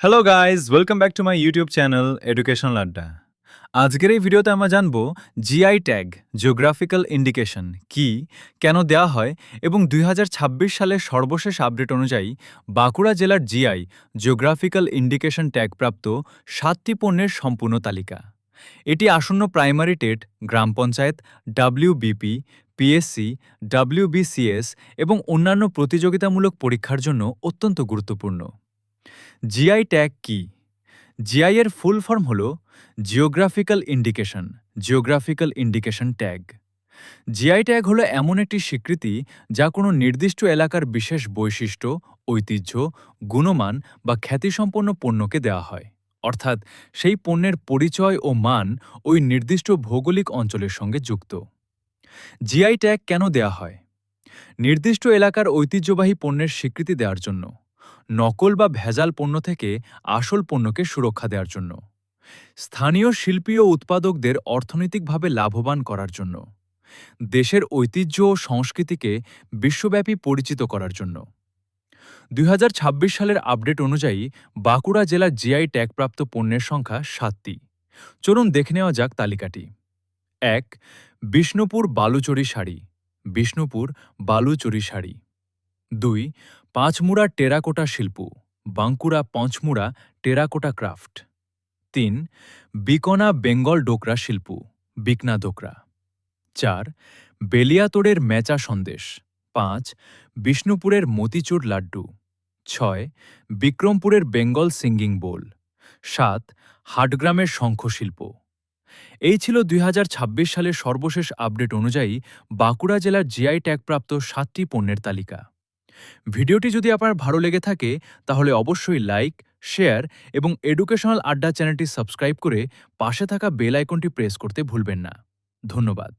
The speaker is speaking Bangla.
Hello guys welcome back to my YouTube channel educational আড্ডা। আজকের এই ভিডিওতে আমরা জানব জিআই ট্যাগ জিওগ্রাফিক্যাল ইন্ডিকেশন কি, কেন দেওয়া হয় এবং ২০২৬ সালের সর্বশেষ আপডেট অনুযায়ী বাঁকুড়া জেলার জিআই জিওগ্রাফিক্যাল ইন্ডিকেশন ট্যাগপ্রাপ্ত ৭টি পণ্যের সম্পূর্ণ তালিকা। এটি আসন্ন প্রাইমারি টেট, গ্রাম পঞ্চায়েত, ডাব্লিউবিপি, পিএসসি, ডাব্লিউবিসিএস এবং অন্যান্য প্রতিযোগিতামূলক পরীক্ষার জন্য অত্যন্ত গুরুত্বপূর্ণ। জিআই ট্যাগ কি? জিআই এর ফুল ফর্ম হল geographical indication tag. GI tag হলো এমন একটি স্বীকৃতি যা কোনো নির্দিষ্ট এলাকার বিশেষ বৈশিষ্ট্য, ঐতিহ্য, গুণমান বা খ্যাতিসম্পন্ন পণ্যকে দেওয়া হয়। অর্থাৎ সেই পণ্যের পরিচয় ও মান ওই নির্দিষ্ট ভৌগোলিক অঞ্চলের সঙ্গে যুক্ত। জিআই ট্যাগ কেন দেওয়া হয়? নির্দিষ্ট এলাকার ঐতিহ্যবাহী পণ্যের স্বীকৃতি দেওয়ার জন্য, নকল বা ভেজাল পণ্য থেকে আসল পণ্যকে সুরক্ষা দেওয়ার জন্য, স্থানীয় শিল্পী ও উৎপাদকদের অর্থনৈতিকভাবে লাভবান করার জন্য, দেশের ঐতিহ্য ও সংস্কৃতিকে বিশ্বব্যাপী পরিচিত করার জন্য। ২০২৬ সালের আপডেট অনুযায়ী বাঁকুড়া জেলার জিআই ট্যাগপ্রাপ্ত পণ্যের সংখ্যা ৭টি। চলুন দেখে নেওয়া যাক তালিকাটি। ১. বিষ্ণুপুর বালুচরী শাড়ি, বিষ্ণুপুর বালুচরী শাড়ি। ২. পাঁচমুড়া টেরাকোটা শিল্প, বাঁকুড়া পঞ্চমুড়া টেরাকোটা ক্রাফট। ৩. বিকনা বেঙ্গল ডোকরা শিল্প, বিকনা ডোকরা। ৪. বেলিয়াতোড়ের মেচা সন্দেশ। ৫. বিষ্ণুপুরের মতিচুর লাড্ডু। ৬. বিক্রমপুরের বেঙ্গল সিঙ্গিং বোল। ৭. হাটগ্রামের শঙ্খশিল্প। এই ছিল ২০২৬ সালের সর্বশেষ আপডেট অনুযায়ী বাঁকুড়া জেলার জিআই ট্যাগপ্রাপ্ত ৭টি পণ্যের তালিকা। ভিডিওটি যদি আপনার ভালো লেগে থাকে তাহলে অবশ্যই লাইক, শেয়ার এবং এডুকেশনাল আড্ডা চ্যানেলটি সাবস্ক্রাইব করে পাশে থাকা বেল আইকনটি প্রেস করতে ভুলবেন না। ধন্যবাদ।